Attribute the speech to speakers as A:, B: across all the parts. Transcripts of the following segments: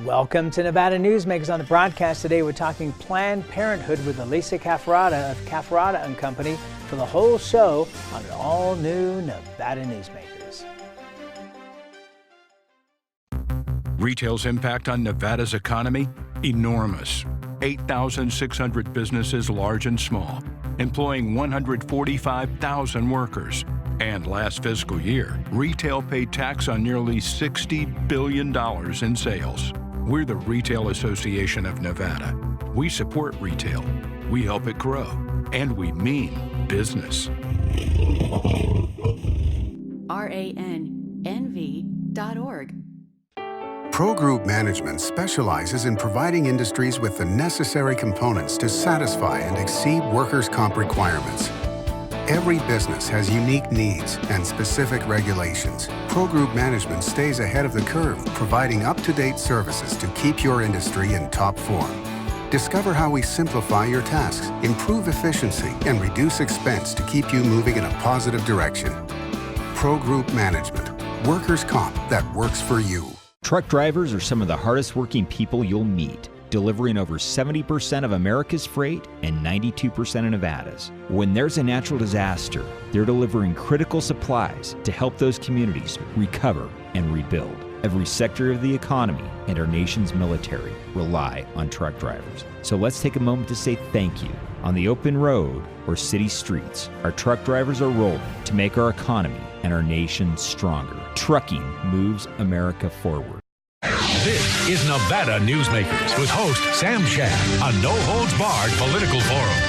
A: Welcome to Nevada Newsmakers. On the broadcast today, we're talking Planned Parenthood with Elisa Cafferata of Cafferata & Company for the whole show on an all-new Nevada Newsmakers.
B: Retail's impact on Nevada's economy? Enormous. 8,600 businesses, large and small, employing 145,000 workers. And last fiscal year, retail paid tax on nearly $60 billion in sales. We're the Retail Association of Nevada. We support retail, we help it grow, and we mean business.
C: RANNV.org.
D: Pro Group Management specializes in providing industries with the necessary components to satisfy and exceed workers' comp requirements. Every business has unique needs and specific regulations. Pro Group Management stays ahead of the curve, providing up-to-date services to keep your industry in top form. Discover how we simplify your tasks, improve efficiency, and reduce expense to keep you moving in a positive direction. Pro Group Management. Workers' comp that works for you.
E: Truck drivers are some of the hardest working people you'll meet, delivering over 70% of America's freight and 92% of Nevada's. When there's a natural disaster, they're delivering critical supplies to help those communities recover and rebuild. Every sector of the economy and our nation's military rely on truck drivers. So let's take a moment to say thank you. On the open road or city streets, our truck drivers are rolling to make our economy and our nation stronger. Trucking moves America forward.
F: This is Nevada Newsmakers with host Sam Shad, a no-holds-barred political forum.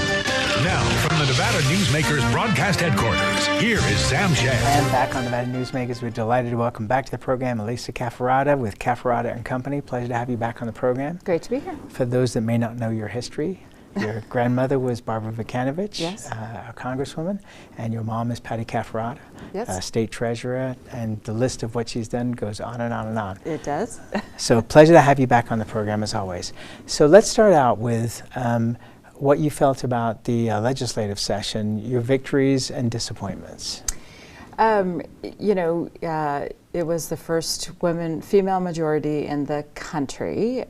F: Now, from the Nevada Newsmakers broadcast headquarters, here is Sam Shad.
A: And back on Nevada Newsmakers, we're delighted to welcome back to the program Elisa Cafferata with Cafferata & Company. Pleasure to have you back on the program.
G: Great to be here.
A: For those that may not know your history, your grandmother was Barbara Vikanovich,
G: yes,
A: a congresswoman, and your mom is Patty Cafferata,
G: yes,
A: state treasurer, and the list of what she's done goes on and on and on.
G: It does.
A: So pleasure to have you back on the program as always. So let's start out with what you felt about the legislative session, your victories and disappointments.
G: It was the first female majority in the country,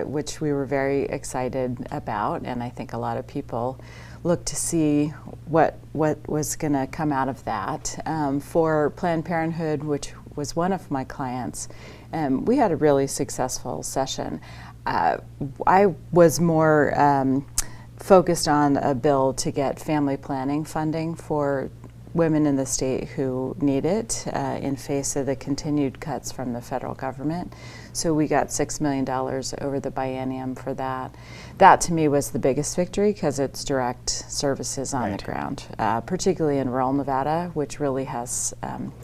G: which we were very excited about, and I think a lot of people looked to see what was going to come out of that. For Planned Parenthood, which was one of my clients, we had a really successful session. I was more focused on a bill to get family planning funding for women in the state who need it in face of the continued cuts from the federal government. So we got $6 million over the biennium for that. That to me was the biggest victory because it's direct services on the ground, particularly in rural Nevada, which really has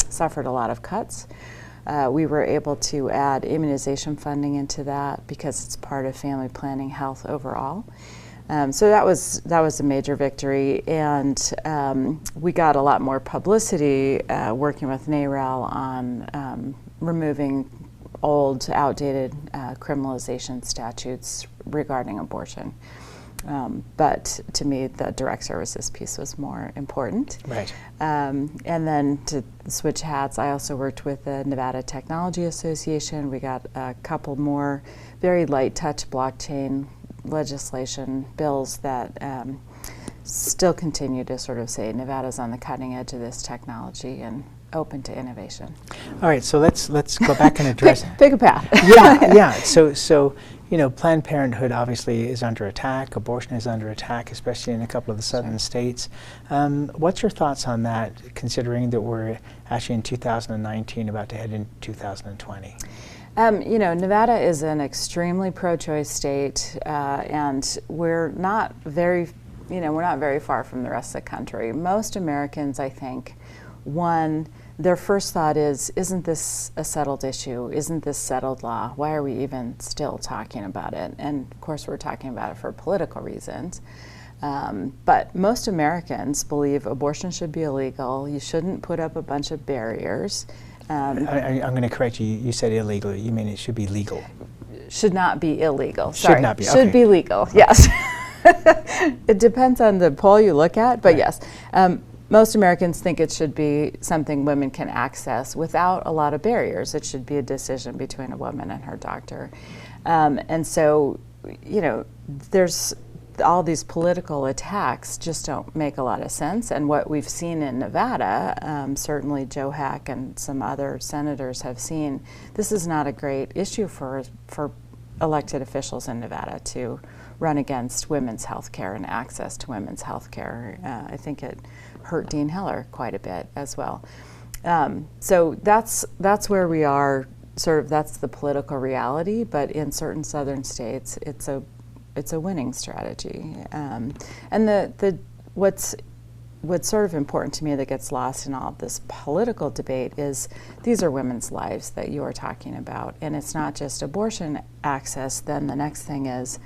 G: suffered a lot of cuts. We were able to add immunization funding into that because it's part of family planning health overall. So that was a major victory, and we got a lot more publicity working with NARAL on removing old, outdated criminalization statutes regarding abortion. But to me, the direct services piece was more important.
A: Right.
G: And then to switch hats, I also worked with the Nevada Technology Association. We got a couple more very light touch blockchain legislation bills that still continue to sort of say Nevada's on the cutting edge of this technology and open to innovation.
A: All right, so let's go back and address
G: pick a path.
A: Yeah. So Planned Parenthood obviously is under attack. Abortion is under attack, especially in a couple of the southern states. What's your thoughts on that, considering that we're actually in 2019, about to head into 2020?
G: Nevada is an extremely pro-choice state, and we're not very far from the rest of the country. Most Americans, I think, their first thought is, isn't this a settled issue? Isn't this settled law? Why are we even still talking about it? And of course, we're talking about it for political reasons. But most Americans believe abortion should be illegal. You shouldn't put up a bunch of barriers.
A: I'm going to correct you. You said illegal. You mean it should be legal.
G: Should not be illegal. Sorry.
A: Should not be.
G: Should be legal. Yes. It depends on the poll you look at, but yes. most Americans think it should be something women can access without a lot of barriers. It should be a decision between a woman and her doctor. And so, there's all these political attacks just don't make a lot of sense. And what we've seen in Nevada, certainly Joe Hack and some other senators have seen, this is not a great issue for elected officials in Nevada to run against women's health care and access to women's health care. I think it hurt Dean Heller quite a bit as well. So that's where we are, that's the political reality, but in certain southern states, it's a winning strategy. And what's sort of important to me that gets lost in all of this political debate is these are women's lives that you are talking about. And it's not just abortion access. Then the next thing is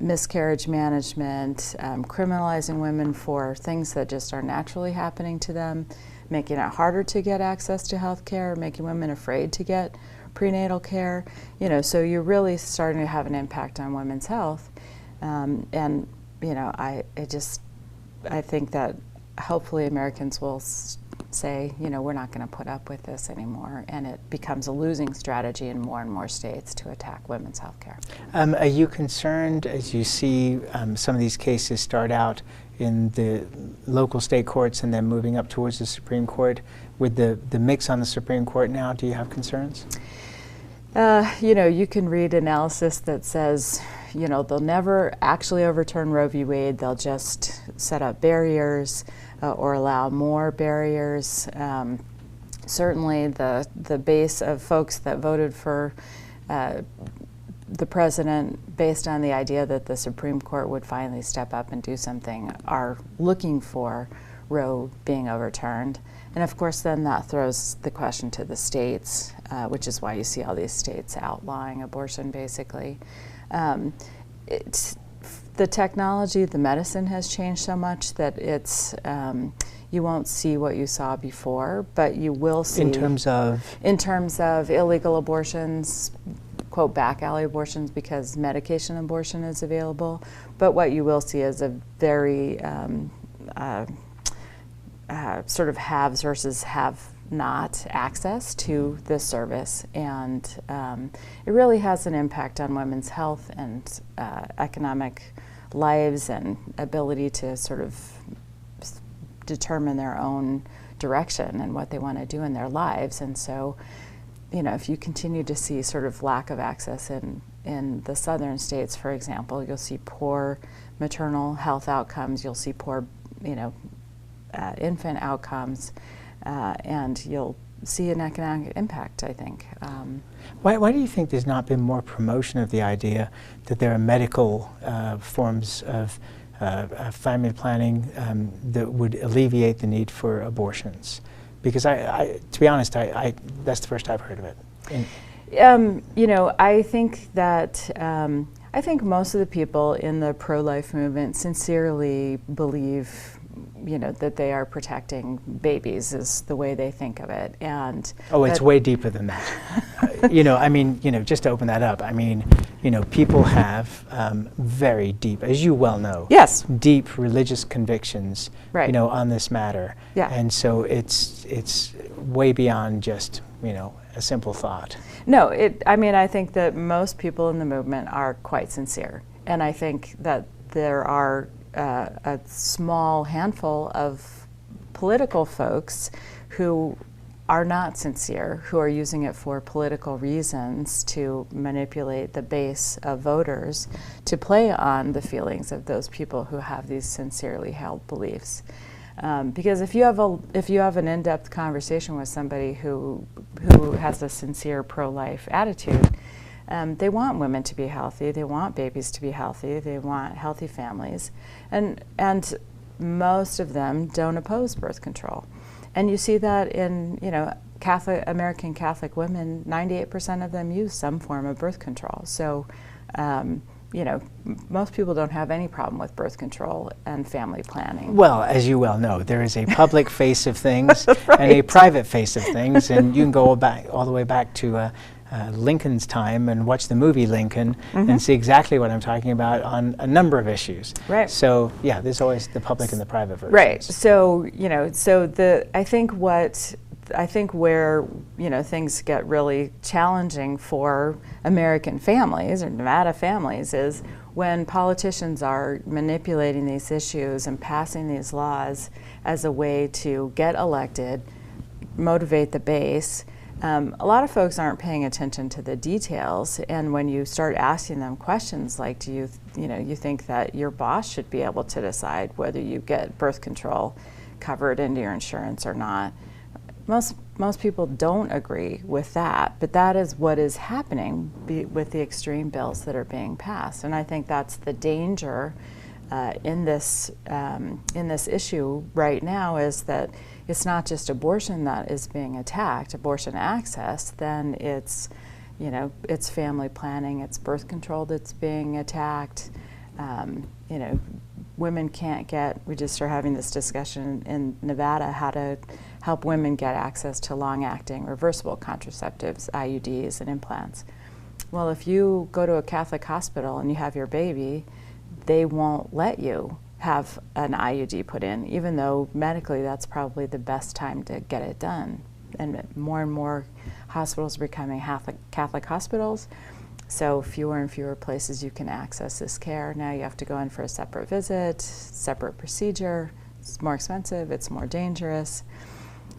G: miscarriage management, criminalizing women for things that just are naturally happening to them, making it harder to get access to health care, making women afraid to get prenatal care. So you're really starting to have an impact on women's health. I think that hopefully Americans will say, we're not going to put up with this anymore, and it becomes a losing strategy in more and more states to attack women's health care.
A: Are you concerned as you see some of these cases start out in the local state courts and then moving up towards the Supreme Court? With the mix on the Supreme Court now, do you have concerns?
G: You can read analysis that says, they'll never actually overturn Roe v. Wade. They'll just set up barriers or allow more barriers. Certainly the base of folks that voted for the president based on the idea that the Supreme Court would finally step up and do something are looking for Roe being overturned. And of course then that throws the question to the states, which is why you see all these states outlawing abortion basically. The technology, the medicine has changed so much that it's, you won't see what you saw before, but you will see.
A: In terms of? In terms of
G: illegal abortions, quote, back alley abortions because medication abortion is available. But what you will see is a very sort of haves versus have not access to this service, and it really has an impact on women's health and economic lives and ability to sort of determine their own direction and what they want to do in their lives. And so, if you continue to see sort of lack of access in the southern states, for example, you'll see poor maternal health outcomes, you'll see poor, infant outcomes, and you'll see an economic impact, I think.
A: Why do you think there's not been more promotion of the idea that there are medical forms of family planning that would alleviate the need for abortions? Because to be honest, that's the first I've heard of it.
G: I think that I think most of the people in the pro-life movement sincerely believe that they are protecting babies is the way they think of it. And
A: it's way deeper than that. Just to open that up, people have very deep, as you well know,
G: yes,
A: deep religious convictions,
G: right,
A: on this matter.
G: Yeah.
A: And so it's way beyond just, a simple thought.
G: No, I think that most people in the movement are quite sincere. And I think that there are a small handful of political folks who are not sincere, who are using it for political reasons to manipulate the base of voters to play on the feelings of those people who have these sincerely held beliefs. Because if you have an in-depth conversation with somebody who has a sincere pro-life attitude, they want women to be healthy, they want babies to be healthy, they want healthy families, and most of them don't oppose birth control. And you see that in, American Catholic women, 98% of them use some form of birth control. So, most people don't have any problem with birth control and family planning.
A: Well, as you well know, there is a public face of things
G: right,
A: and a private face of things, and you can go all the way back to Lincoln's time and watch the movie Lincoln and see exactly what I'm talking about on a number of issues.
G: Right.
A: So yeah, there's always the public and the private versions.
G: Right. So I think where things get really challenging for American families or Nevada families is when politicians are manipulating these issues and passing these laws as a way to get elected, motivate the base. A lot of folks aren't paying attention to the details, and when you start asking them questions like, do you think that your boss should be able to decide whether you get birth control covered into your insurance or not? Most people don't agree with that, but that is what is happening with the extreme bills that are being passed, and I think that's the danger in this issue right now, is that it's not just abortion that is being attacked, abortion access, then it's family planning, it's birth control that's being attacked. Women can't get, we just are having this discussion in Nevada, how to help women get access to long-acting reversible contraceptives, IUDs and implants. Well, if you go to a Catholic hospital and you have your baby, they won't let you have an IUD put in, even though medically that's probably the best time to get it done. And more hospitals are becoming Catholic hospitals, so fewer and fewer places you can access this care. Now you have to go in for a separate visit, separate procedure. It's more expensive, it's more dangerous.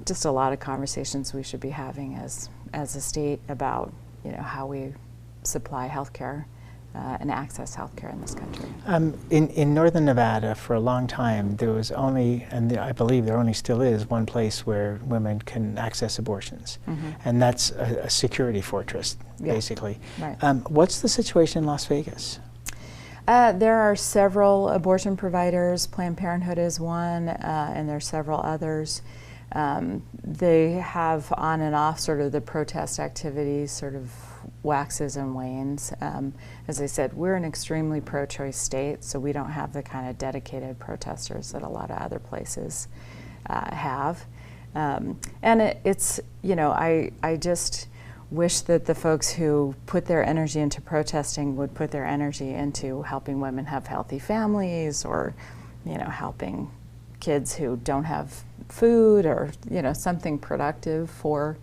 G: Just a lot of conversations we should be having as a state about how we supply health care and access health care in this country.
A: In northern Nevada, for a long time, there was only, and I believe there only still is, one place where women can access abortions, and that's a security fortress, basically.
G: Right.
A: What's the situation in Las Vegas?
G: There are several abortion providers. Planned Parenthood is one, and there are several others. They have on and off sort of the protest activity sort of waxes and wanes. As I said, we're an extremely pro-choice state, so we don't have the kind of dedicated protesters that a lot of other places have. And it's, I just wish that the folks who put their energy into protesting would put their energy into helping women have healthy families, or, helping kids who don't have food, or, something productive for,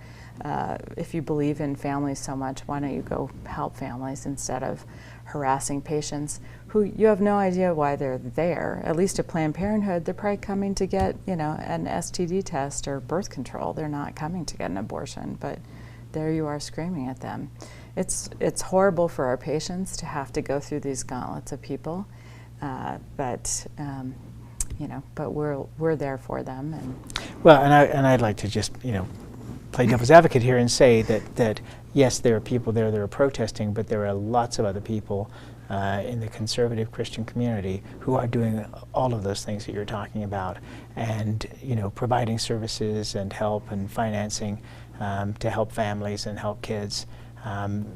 G: if you believe in families so much, why don't you go help families instead of harassing patients who you have no idea why they're there. At least at Planned Parenthood, they're probably coming to get, an STD test or birth control. They're not coming to get an abortion, but there you are screaming at them. It's horrible for our patients to have to go through these gauntlets of people, but we're there for them. And
A: well, and I'd like to just play devil's advocate here and say that yes, there are people there that are protesting, but there are lots of other people in the conservative Christian community who are doing all of those things that you're talking about, and providing services and help and financing to help families and help kids.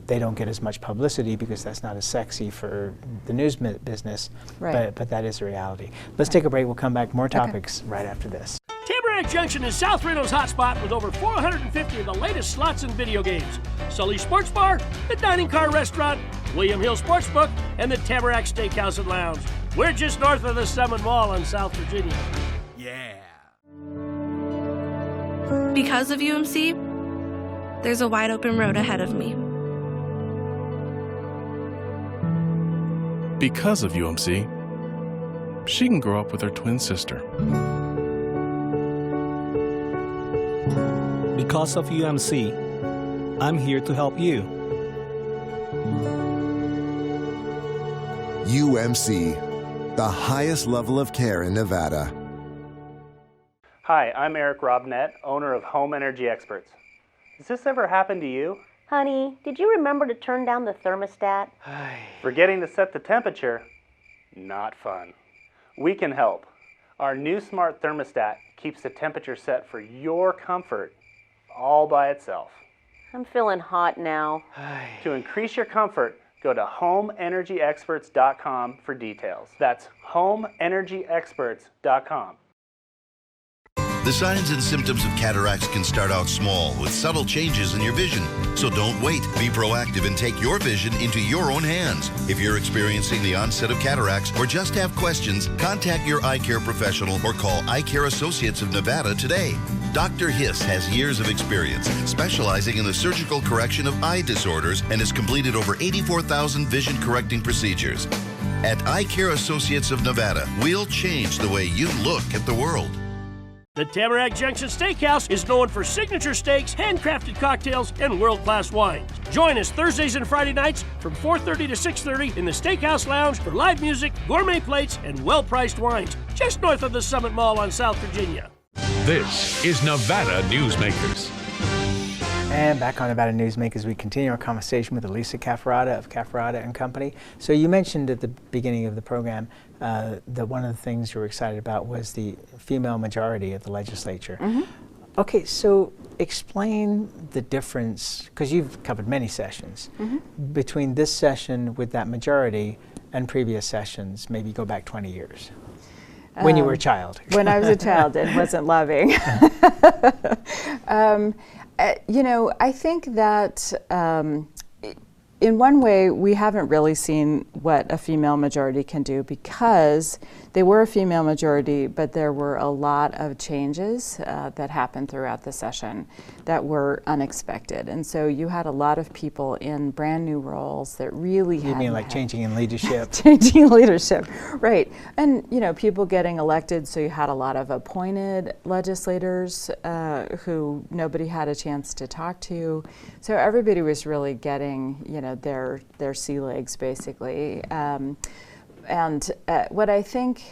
A: They don't get as much publicity because that's not as sexy for the news business,
G: right.
A: but that is a reality. Let's take a break. We'll come back. More topics right after this.
H: Tamarack Junction is South Reno's hotspot with over 450 of the latest slots and video games. Sully's Sports Bar, the Dining Car Restaurant, William Hill Sportsbook, and the Tamarack Steakhouse and Lounge. We're just north of the Summit Mall in South Virginia.
B: Yeah.
I: Because of UMC, there's a wide open road ahead of me.
J: Because of UMC, she can grow up with her twin sister.
K: Because of UMC, I'm here to help you.
L: UMC, the highest level of care in Nevada.
M: Hi, I'm Eric Robnett, owner of Home Energy Experts. Has this ever happened to you?
N: Honey, did you remember to turn down the thermostat?
M: Forgetting to set the temperature? Not fun. We can help. Our new smart thermostat keeps the temperature set for your comfort all by itself.
N: I'm feeling hot now.
M: To increase your comfort, go to homeenergyexperts.com for details. That's homeenergyexperts.com.
O: The signs and symptoms of cataracts can start out small with subtle changes in your vision. So don't wait. Be proactive and take your vision into your own hands. If you're experiencing the onset of cataracts or just have questions, contact your eye care professional or call Eye Care Associates of Nevada today. Dr. Hiss has years of experience specializing in the surgical correction of eye disorders and has completed over 84,000 vision correcting procedures. At Eye Care Associates of Nevada, we'll change the way you look at the world.
H: The Tamarack Junction Steakhouse is known for signature steaks, handcrafted cocktails, and world-class wines. Join us Thursdays and Friday nights from 4:30 to 6:30 in the Steakhouse Lounge for live music, gourmet plates, and well-priced wines, just north of the Summit Mall on South Virginia.
F: This is Nevada Newsmakers.
A: And back on Nevada Newsmakers, we continue our conversation with Elisa Cafferata of Cafferata and Company. So you mentioned at the beginning of the program that one of the things you were excited about was the female majority of the legislature.
G: Mm-hmm.
A: Okay, so explain the difference, because you've covered many sessions, between this session with that majority and previous sessions, maybe go back 20 years. When you were a child.
G: When I was a child and wasn't loving. You know, I think that in one way we haven't really seen what a female majority can do, because they were a female majority, but there were a lot of changes that happened throughout the session that were unexpected. And so you had a lot of people in brand new roles that really
A: You mean like changing in leadership?
G: Changing leadership, right. And, you know, people getting elected, so you had a lot of appointed legislators who nobody had a chance to talk to. So everybody was really getting, you know, their sea legs, basically. And what I think,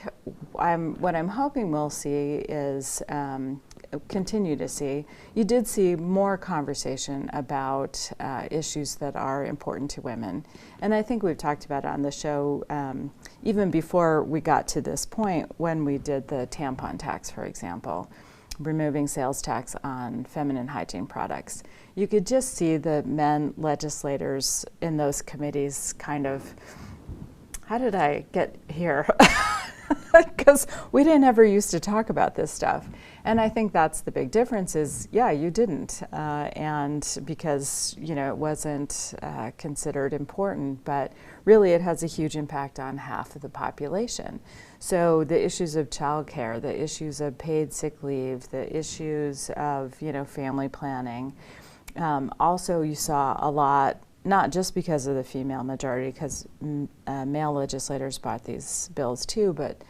G: what I'm hoping we'll see is, continue to see, you did see more conversation about issues that are important to women. And I think we've talked about it on the show even before we got to this point, when we did the tampon tax, for example, removing sales tax on feminine hygiene products. You could just see the men legislators in those committees kind of, how did I get here? Because we didn't ever used to talk about this stuff. And I think that's the big difference is, yeah, you didn't. And because, you know, it wasn't considered important, but really it has a huge impact on half of the population. So the issues of childcare, the issues of paid sick leave, the issues of, you know, family planning. Also, you saw a lot, not just because of the female majority, because male legislators brought these bills too, but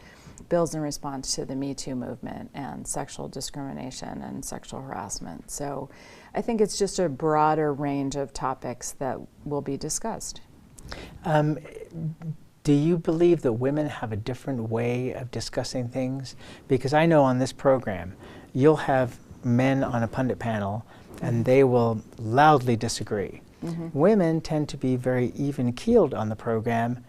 G: bills in response to the Me Too movement and sexual discrimination and sexual harassment. So I think it's just a broader range of topics that will be discussed.
A: Do you believe that women have a different way of discussing things? Because I know on this program, you'll have men on a pundit panel and they will loudly disagree. Women tend to be very even-keeled on the program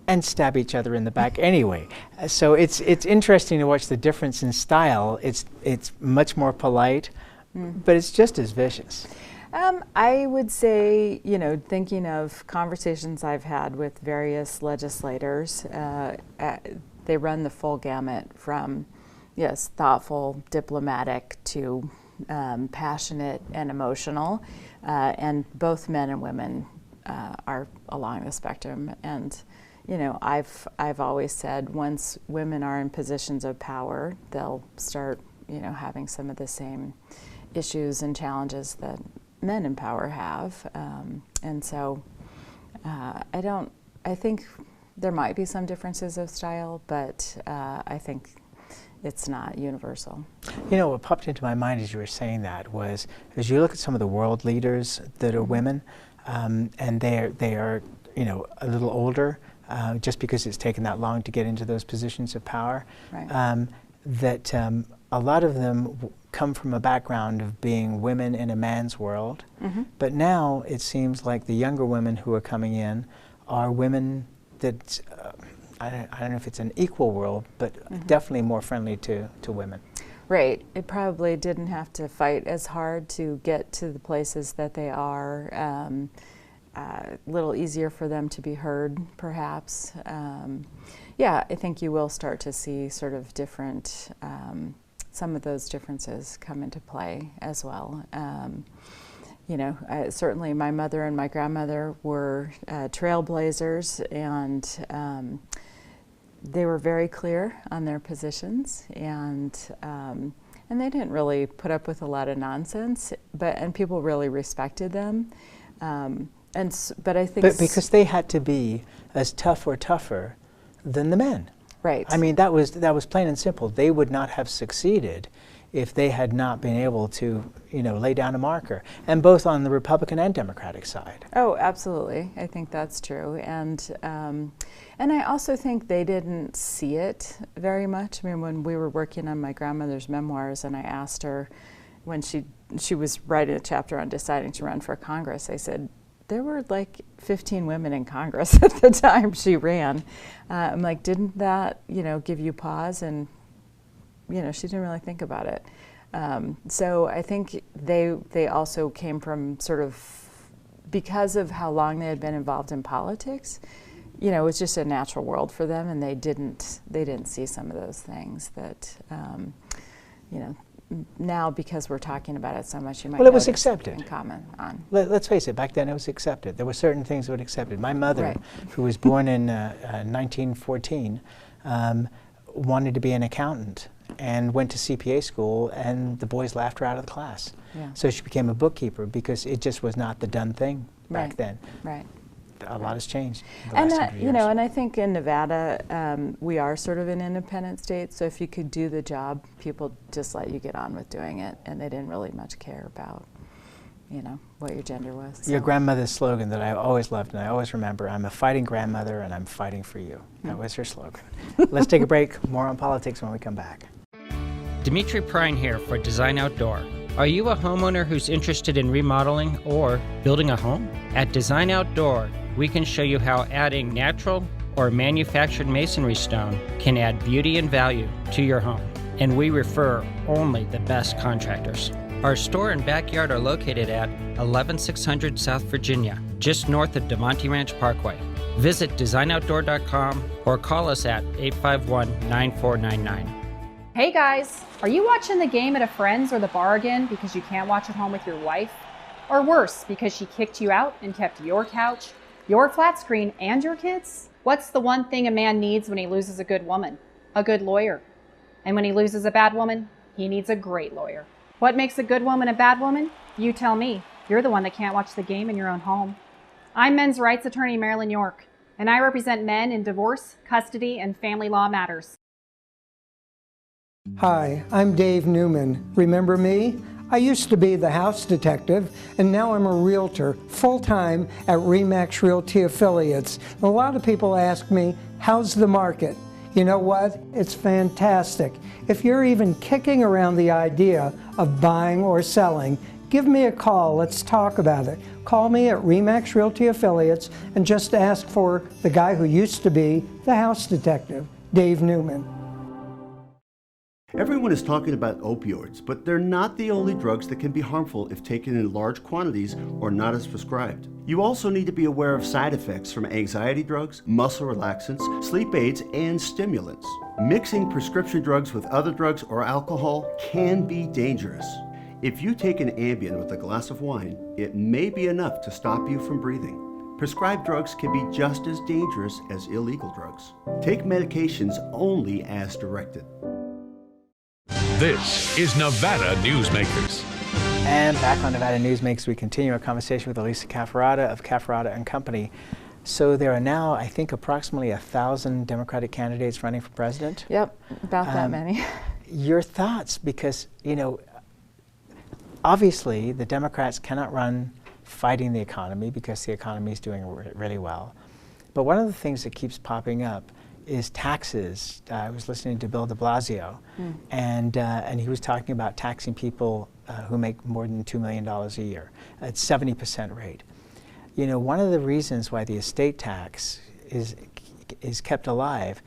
A: and stab each other in the back anyway. So it's interesting to watch the difference in style. It's much more polite, but it's just as vicious.
G: I would say, you know, thinking of conversations I've had with various legislators, they run the full gamut from, yes, thoughtful, diplomatic to passionate and emotional. And both men and women are along the spectrum. And, you know, I've always said once women are in positions of power, they'll start, you know, having some of the same issues and challenges that men in power have. And so I think there might be some differences of style, but I think it's not universal.
A: You know, what popped into my mind as you were saying that was, as you look at some of the world leaders that are women, and they are, you know, a little older, just because it's taken that long to get into those positions of power,
G: right.
A: That a lot of them come from a background of being women in a man's world, but now it seems like the younger women who are coming in are women that I don't know if it's an equal world, but definitely more friendly to women.
G: Right. It probably didn't have to fight as hard to get to the places that they are. A little easier for them to be heard, perhaps. Yeah, I think you will start to see sort of different, some of those differences come into play as well. certainly my mother and my grandmother were trailblazers, and they were very clear on their positions, and they didn't really put up with a lot of nonsense, and people really respected them. But I think
A: because they had to be as tough or tougher than the men.
G: Right.
A: I mean, that was plain and simple. They would not have succeeded if they had not been able to, lay down a marker, and both on the Republican and Democratic side.
G: Oh, absolutely. I think that's true, and I also think they didn't see it very much. I mean, when we were working on my grandmother's memoirs, and I asked her when she was writing a chapter on deciding to run for Congress, I said, there were like 15 women in Congress at the time she ran. I'm like, didn't that, give you pause? And, she didn't really think about it. So I think they also came from sort of, because of how long they had been involved in politics, it was just a natural world for them, and they didn't see some of those things that, now, because we're talking about it so much, you might
A: well, it was accepted.
G: And comment on.
A: Let's face it, back then it was accepted. There were certain things that were accepted. My mother, who was born in 1914, wanted to be an accountant and went to CPA school, and the boys laughed her out of the class.
G: Yeah.
A: So she became a bookkeeper because it just was not the done thing back then.
G: Right.
A: A lot has changed in the
G: and
A: last 100 years.
G: And I think in Nevada, we are sort of an independent state, so if you could do the job, people just let you get on with doing it, and they didn't really much care about, what your gender was.
A: Your grandmother's slogan that I always loved and I always remember, I'm a fighting grandmother and I'm fighting for you. That was her slogan. Let's take a break. More on politics when we come back.
P: Dimitri Prine here for Design Outdoor. Are you a homeowner who's interested in remodeling or building a home? At Design Outdoor, we can show you how adding natural or manufactured masonry stone can add beauty and value to your home. And we refer only the best contractors. Our store and backyard are located at 11600 South Virginia, just north of DeMonte Ranch Parkway. Visit designoutdoor.com or call us at 851-9499.
Q: Hey guys, are you watching the game at a friend's or the bar again because you can't watch at home with your wife? Or worse, because she kicked you out and kept your couch, your flat screen, and your kids? What's the one thing a man needs when he loses a good woman? A good lawyer. And when he loses a bad woman, he needs a great lawyer. What makes a good woman a bad woman? You tell me. You're the one that can't watch the game in your own home. I'm men's rights attorney Marilyn York, and I represent men in divorce, custody, and family law matters.
R: Hi, I'm Dave Newman. Remember me? I used to be the house detective, and now I'm a realtor full-time at RE/MAX Realty Affiliates. A lot of people ask me, how's the market? You know what? It's fantastic. If you're even kicking around the idea of buying or selling, give me a call. Let's talk about it. Call me at RE/MAX Realty Affiliates and just ask for the guy who used to be the house detective, Dave Newman.
S: Everyone is talking about opioids, but they're not the only drugs that can be harmful if taken in large quantities or not as prescribed. You also need to be aware of side effects from anxiety drugs, muscle relaxants, sleep aids, and stimulants. Mixing prescription drugs with other drugs or alcohol can be dangerous. If you take an Ambien with a glass of wine, it may be enough to stop you from breathing. Prescribed drugs can be just as dangerous as illegal drugs. Take medications only as directed.
F: This is Nevada Newsmakers.
A: And back on Nevada Newsmakers, we continue our conversation with Elisa Cafferata of Cafferata & Company. So there are now, I think, approximately 1,000 Democratic candidates running for president.
G: Yep, about that many.
A: Your thoughts, because, obviously the Democrats cannot run fighting the economy because the economy is doing really well. But one of the things that keeps popping up is taxes. I was listening to Bill de Blasio, and he was talking about taxing people who make more than $2 million a year at 70% rate. One of the reasons why the estate tax is kept alive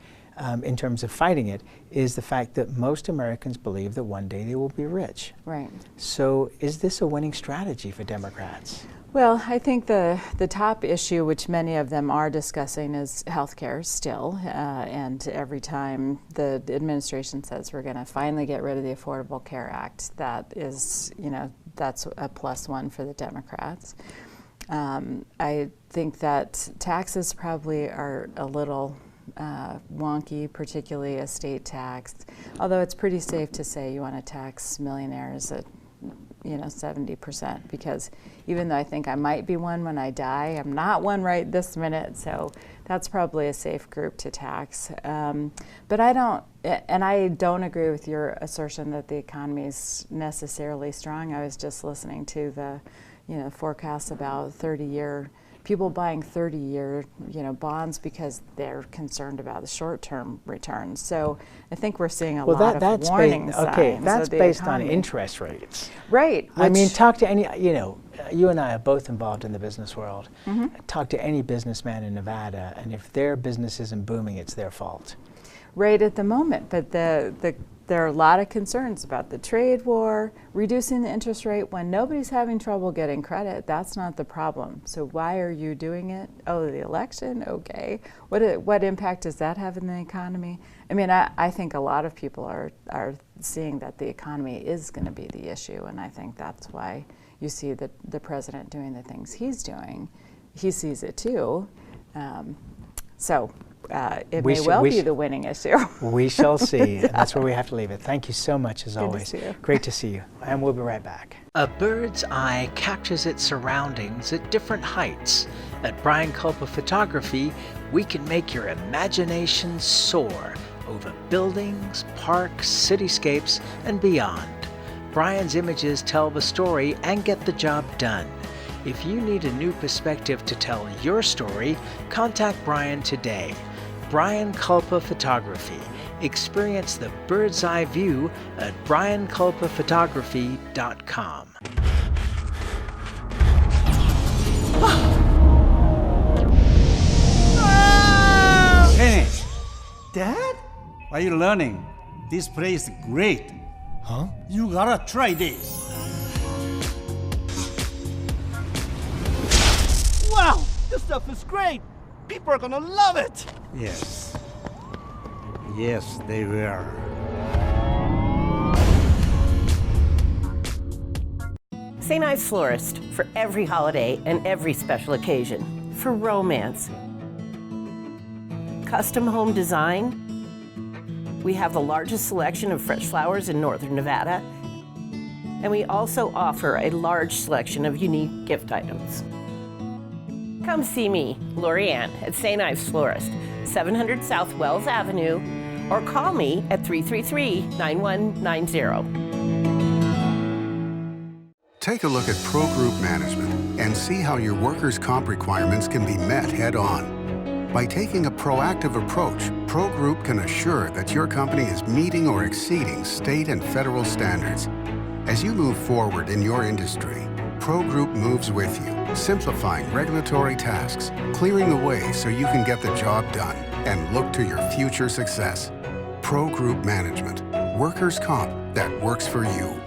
A: in terms of fighting it is the fact that most Americans believe that one day they will be rich.
G: Right.
A: So is this a winning strategy for Democrats?
G: Well, I think the top issue, which many of them are discussing, is health care still. And every time the administration says we're going to finally get rid of the Affordable Care Act, that is, that's a +1 for the Democrats. I think that taxes probably are a little wonky, particularly a state tax, although it's pretty safe to say you want to tax millionaires at 70%, because even though I think I might be one when I die, I'm not one right this minute, so that's probably a safe group to tax. But I don't agree with your assertion that the economy is necessarily strong. I was just listening to the forecasts about 30-year people buying 30-year bonds because they're concerned about the short-term returns. So I think we're seeing a lot of warning signs.
A: Okay, that's based on
G: economy.
A: Interest rates.
G: Right.
A: I mean, talk to any, you and I are both involved in the business world. Talk to any businessman in Nevada, and if their business isn't booming, it's their fault.
G: Right at the moment, but there are a lot of concerns about the trade war, reducing the interest rate when nobody's having trouble getting credit. That's not the problem. So why are you doing it? Oh, the election? Okay. What impact does that have in the economy? I mean, I think a lot of people are seeing that the economy is going to be the issue, and I think that's why you see the president doing the things he's doing. He sees it too. It may well be the winning issue.
A: We shall see. That's where we have to leave it. Thank you so much, as always.
G: Good to see you.
A: Great to see you. And we'll be right back. A bird's eye captures its surroundings at different heights. At Brian Culpa Photography, we can make your imagination soar over buildings, parks, cityscapes, and beyond. Brian's images tell the story and get the job done. If you need a new perspective to tell your story, contact Brian today. Brian Culpa Photography. Experience the bird's eye view at brianculpaphotography.com.
T: Kenny! Dad? What are you learning? This place is great. Huh? You gotta try this.
U: Wow! This stuff is great! People are gonna love it!
T: Yes. Yes, they will.
V: St. Ives Florist, for every holiday and every special occasion. For romance. Custom home design. We have the largest selection of fresh flowers in northern Nevada. And we also offer a large selection of unique gift items. Come see me, Lorianne, at St. Ives Florist, 700 South Wells Avenue, or call me at 333-9190.
D: Take a look at Pro Group Management and see how your workers' comp requirements can be met head-on. By taking a proactive approach, Pro Group can assure that your company is meeting or exceeding state and federal standards. As you move forward in your industry, Pro Group moves with you, simplifying regulatory tasks, clearing the way so you can get the job done and look to your future success. Pro Group Management, workers' comp that works for you.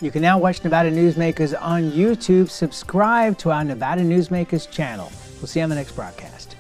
A: You can now watch Nevada Newsmakers on YouTube. Subscribe to our Nevada Newsmakers channel. We'll see you on the next broadcast.